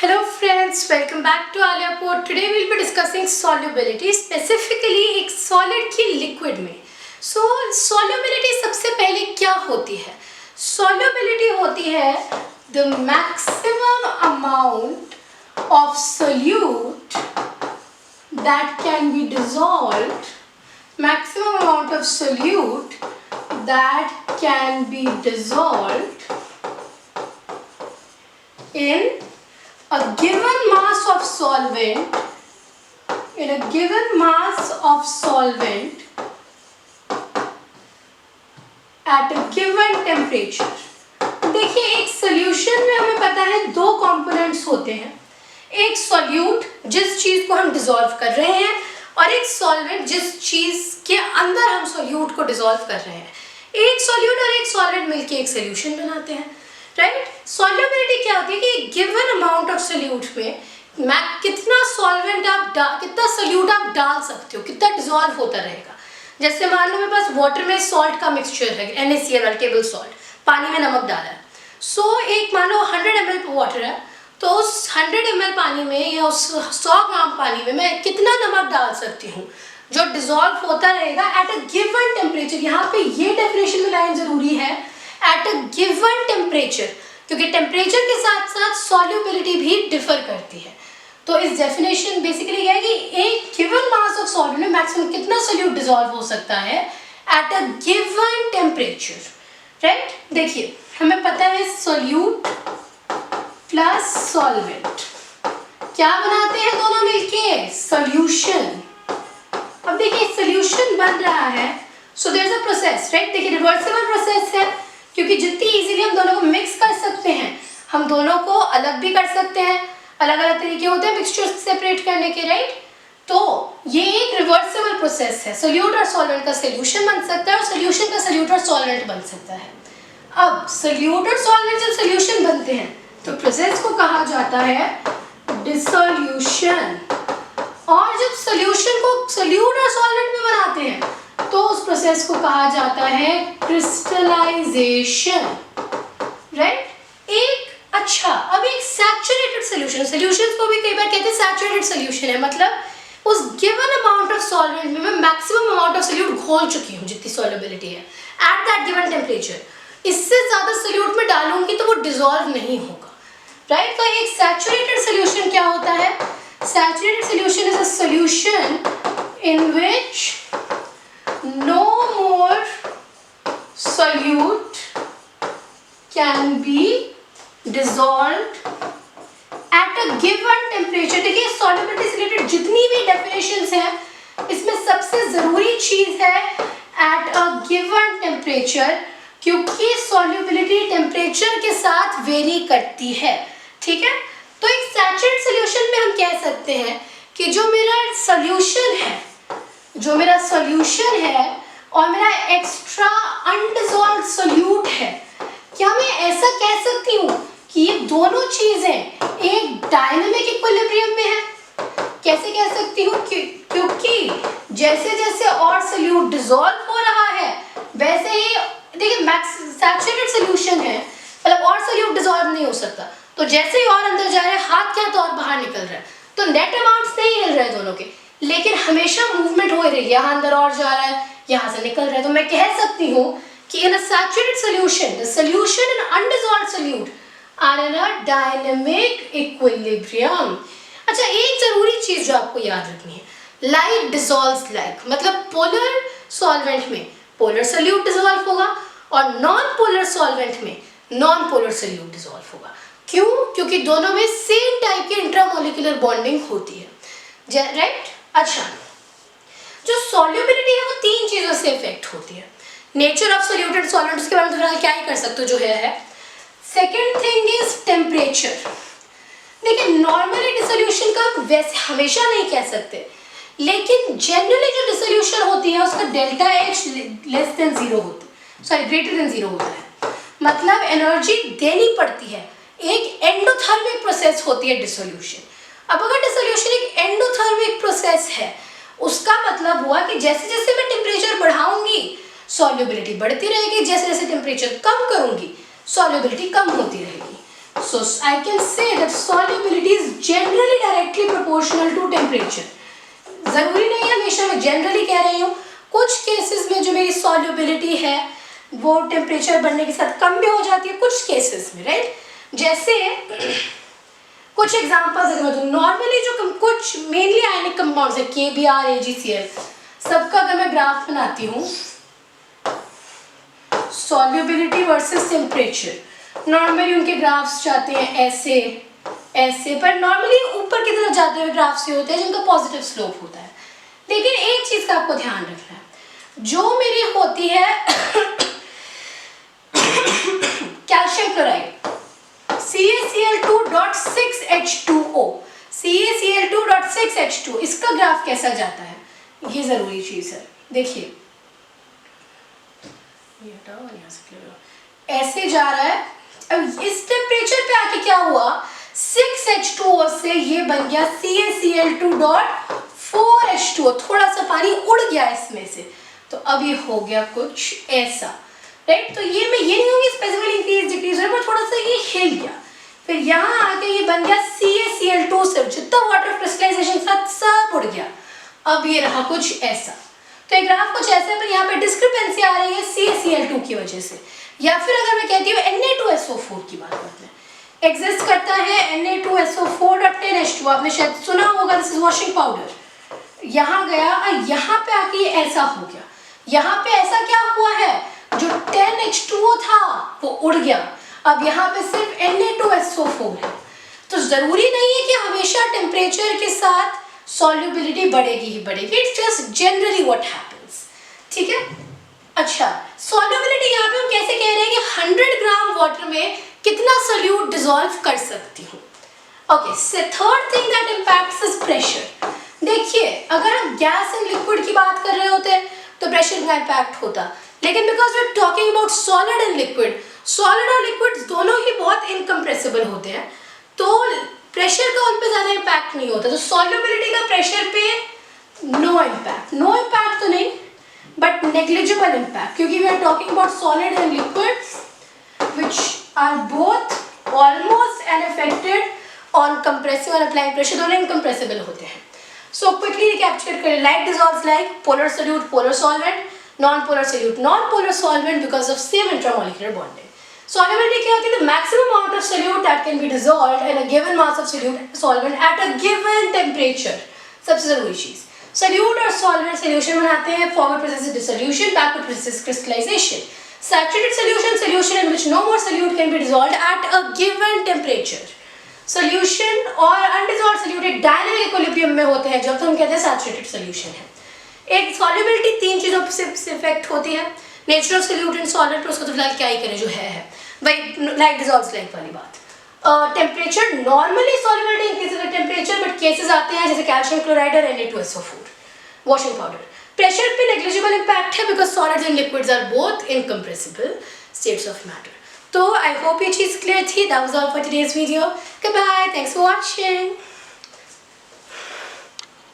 Hello friends, welcome back to Alia Port. Today we will be discussing solubility, specifically एक solid की liquid में. So solubility सबसे पहले क्या होती है? Solubility होती है the maximum amount of solute that can be dissolved. Maximum amount of solute that can be dissolved in a given mass of solvent, at a given temperature. देखिए एक सॉल्यूशन में हमें पता है दो कंपोनेंट्स होते हैं, एक सॉल्यूट जिस चीज को हम डिसॉल्व कर रहे हैं और एक सॉल्वेंट जिस चीज के अंदर हम सॉल्यूट को डिसॉल्व कर रहे हैं. एक सॉल्यूट और एक सॉलिड मिलके एक सॉल्यूशन बनाते हैं, राइट. सॉल्युबिलिटी क्या होती है कि गिवन अमाउंट ऑफ सॉल्यूट में कितना सॉल्वेंट कितना सॉल्यूट आप डाल सकते हो, कितना डिसॉल्व होता रहेगा. जैसे मान लो मेरे पास वाटर में सॉल्ट का मिक्सचर है, NaCl टेबल सॉल्ट, पानी में नमक डाला है. सो एक मान लो 100 ml वाटर है, तो उस 100 ml पानी में या उस 100 ग्राम पानी में मैं कितना नमक डाल सकती हूँ जो डिसॉल्व होता रहेगा एट अ गिवन टेम्परेचर. यहाँ पे ये डेफिनेशन में लाइन जरूरी है, एट अ गिवन टेम्परेचर, क्योंकि टेम्परेचर के साथ साथ सॉल्युबिलिटी भी डिफर करती है. तो इस डेफिनेशन बेसिकली क्या है कि एक गिवन मास ऑफ सॉल्यूट में मैक्सिमम कितना सॉल्यूट डिसॉल्व हो सकता है at a given temperature, right. देखिए हमें पता है सॉल्यूट प्लस सॉल्वेंट क्या बनाते हैं दोनों मिलके, सॉल्यूशन. अब देखिए सॉल्यूशन बन रहा है, so there is a process, right. देखिए रिवर्सिबल प्रोसेस है, क्योंकि जितनी इजीली हम दोनों को मिक्स कर सकते हैं हम दोनों को अलग भी कर सकते हैं. अलग अलग तरीके होते हैं मिक्सचर सेपरेट करने के, राइट. तो ये एक रिवर्सिबल प्रोसेस है. सोल्यूट और सॉल्वेंट का सोल्यूशन बन सकता है और सोल्यूशन का सोल्यूट और सॉल्वेंट बन सकता है. अब सोल्यूट और सॉल्वेंट जब सोल्यूशन बनते हैं तो प्रोसेस को कहा जाता है डिसोल्यूशन. और जब सोल्यूशन को सोल्यूट और सॉल्वेंट में बनाते हैं तो उस प्रोसेस को कहा जाता है क्रिस्टलाइजेशन, राइट. अब एक सैचुरेटेड सॉल्यूशन, सॉल्यूशंस को भी कई बार कहते हैं सैचुरेटेड सॉल्यूशन है, मतलब उस गिवन अमाउंट ऑफ सॉल्वेंट में मैं मैक्सिमम अमाउंट ऑफ सॉल्यूट घोल चुकी हूँ जितनी सॉल्युबिलिटी है एट दैट गिवन टेम्परेचर. इससे ज्यादा सॉल्यूट में डालूंगी तो वो डिसॉल्व नहीं होगा, राइट. तो एक सैचुरेटेड सॉल्यूशन क्या होता है, saturated solution is a solution in which no more solute can be dissolved at a given temperature. देखिए solubility से रिलेटेड जितनी भी definitions हैं इसमें सबसे ज़रूरी चीज़ है at a given temperature, क्योंकि solubility temperature के साथ वेरी करती है, ठीक है. तो एक सैचुरेटेड सॉल्यूशन में हम कह सकते हैं कि जो मेरा सॉल्यूशन है और मेरा एक्स्ट्रा अनडिसॉल्व्ड सॉल्यूट है, क्या मैं ऐसा कह सकती हूँ कि ये दोनों चीजें एक डायनामिक इक्विलिब्रियम में है. कैसे कह सकती हूँ, क्योंकि जैसे जैसे और सॉल्यूट डिसॉल्व हो रहा है वैसे ही देखिए सैचुरेटेड सॉल्यूशन है, मतलब और सॉल्यूट डिसॉल्व नहीं हो सकता. तो जैसे ही और अंदर जा रहे हैं हाथ क्या तो और बाहर निकल रहा है, तो नेट अमाउंट्स नहीं हिल रहे दोनों के, लेकिन हमेशा मूवमेंट हो रही है, यहाँ अंदर और जा रहा है यहाँ से निकल रहा है. तो मैं कह सकती हूँ कि in a saturated solution the solution in undissolved solute are in a dynamic equilibrium. अच्छा एक जरूरी चीज जो आपको याद रखनी है, लाइक डिसॉल्व्स लाइक, मतलब पोलर सॉल्वेंट में पोलर सॉल्यूट डिसॉल्व होगा और नॉन पोलर सॉल्वेंट में नॉन पोलर सॉल्यूट डिसॉल्व होगा. क्यों, क्योंकि दोनों में सेम टाइप की इंट्रामोलिकुलर बॉन्डिंग होती है, राइट. अच्छा जो सॉल्युबिलिटी है वो तीन चीजों से इफेक्ट होती है. Nature of solute and solvent, उसके बारे में फिलहाल क्या ही कर सकते हो जो है. Second thing is temperature. देखिए नॉर्मली डिसोल्यूशन का वैसे हमेशा नहीं कह सकते, लेकिन जनरली जो डिसोल्यूशन होती है उसका डेल्टा H लेस देन 0 होता है, सॉरी ग्रेटर देन 0 होता है, मतलब एनर्जी देनी पड़ती है. एक एंडोथर्मिक प्रोसेस होती है डिसोल्यूशन. अब अगर डिसोल्यूशन एक एंडोथर्मिक प्रोसेस है उसका मतलब हुआ कि जैसे जैसे मैं टेम्परेचर बढ़ाऊंगी सॉल्युबिलिटी बढ़ती रहेगी, जैसे जैसे टेम्परेचर कम करूंगी सॉल्युबिलिटी कम होती रहेगी. So I can say that solubility is generally directly proportional to temperature. जरूरी नहीं है हमेशा, मैं जनरली कह रही हूँ, कुछ केसेस में जो मेरी सॉल्युबिलिटी है वो टेम्परेचर बढ़ने के साथ कम भी हो जाती है कुछ केसेस में, राइट। जैसे कुछ एग्जांपल्स अगर मैं दूं, नॉर्मली जो कुछ मेनली आयनिक कंपाउंड्स है KBr AgCl, सबका अगर मैं ग्राफ बनाती हूँ सॉल्युबिलिटी वर्सेस टेम्परेचर, नॉर्मली उनके ग्राफ्स जाते हैं ऐसे ऐसे, पर नॉर्मली ऊपर की तरफ जाते हुए ग्राफ्स ये होते हैं जिनका पॉजिटिव स्लोप होता है। लेकिन एक चीज का आपको ध्यान रखना है, जो मेरी होती है कैल्शियम क्लोराइड CaCl2.6H2O, CaCl2.6H2, इसका ग्राफ कैसा जाता है, ये जरूरी चीज है। देखिए ऐसे जा रहा है, अब इस टेम्परेचर पे आके क्या हुआ, 6H2O से ये बन गया CaCl2.4H2O, थोड़ा सा पानी उड़ गया इसमें से, तो अब ये हो गया कुछ ऐसा, राइट। तो ये मैं ये नहीं होंगी स्पेसिफिकली इंक्रीज डिक्रीज, पर थोड़ा सा ये हिल गया, फिर यहाँ आके ये बन गया CaCl2 से जितना वाटर क्रिस्टलाइजेशन था सब उड़ गया, अब ये रहा कुछ ऐसा। तो एक ग्राफ कुछ ऐसा है, पर यहाँ पे डिस्क्रिपेंसी आ रही है CaCl2 की वजह से। या फिर अगर मैं कहती हूँ Na2SO4 की बात करते हैं, एग्जिस्ट करता है Na2SO4.10H2, आपने शायद सुना होगा, दिस इज वॉशिंग पाउडर। यहाँ गया और यहाँ पे आके ये ऐसा हो गया, यहाँ पे ऐसा क्या हुआ है, जो 10H2O था वो उड़ गया, अब यहाँ पे सिर्फ Na2SO4 है। तो जरूरी नहीं है कि हमेशा टेम्परेचर के साथ सॉल्युबिलिटी बढ़ेगी ही बढ़ेगी, it's just generally what happens, ठीक है। अच्छा, सॉल्युबिलिटी यहाँ पे हम कैसे कह रहे हैं कि 100 ग्राम वाटर में कितना सोल्यूट डिसॉल्व कर सकती हूँ। Okay, third thing that impacts is pressure. देखिए अगर हम गैस एंड लिक्विड की बात कर रहे होते तो प्रेशर का इम्पैक्ट होता, लेकिन because we are talking about solid and liquid, solid और लिक्विड दोनों ही बहुत इनकम्प्रेसिबल होते हैं, तो प्रेशर का उन पे ज़्यादा इम्पैक्ट नहीं होता। तो सॉल्युबिलिटी का प्रेशर पे नो इम्पैक्ट तो नहीं, बट नेग्लिजिबल इम्पैक्ट, क्योंकि we are talking about solid and liquid which are both almost unaffected on compressive और अप्लाइंग प्रेशर, दोनों इनकम्प्रेसिबल होते हैं। सो क्विकली रिकैप्चर करें, like dissolves like, polar solute polar solvent, non-polar solute non-polar solvent because of same intramolecular bonding. Solubility क्या होती है, the maximum amount of solute that can be dissolved in a given mass of solvent at a given temperature, सबसे जरूरी चीज। solute और solvent solution बनाते हैं, forward process is dissolution, backward process is crystallization. Saturated solution in which no more solute can be dissolved at a given temperature. Solution और undissolved solute dynamic equilibrium में होते हैं, जब तो हम कहते हैं saturated solution है। एक सॉल्युबिलिटी तीन चीजों से इफेक्ट होती है, नेचुरल सोल्यूट एंड सॉलिड, उसको तो फिलहाल क्या ही करें जो है भाई, लाइक डिसॉल्व्स लाइक वाली बात। Temperature normally solubility increase with temperature, but cases आते हैं जैसे कैल्शियम क्लोराइड और Na2SO4 वॉशिंग पाउडर। प्रेशर पे नेग्लिजिबल इम्पैक्ट है because solids and liquids are both incompressible states of matter. तो आई होप ये चीज क्लियर थी। That was all for today's video. Good bye, thanks for watching.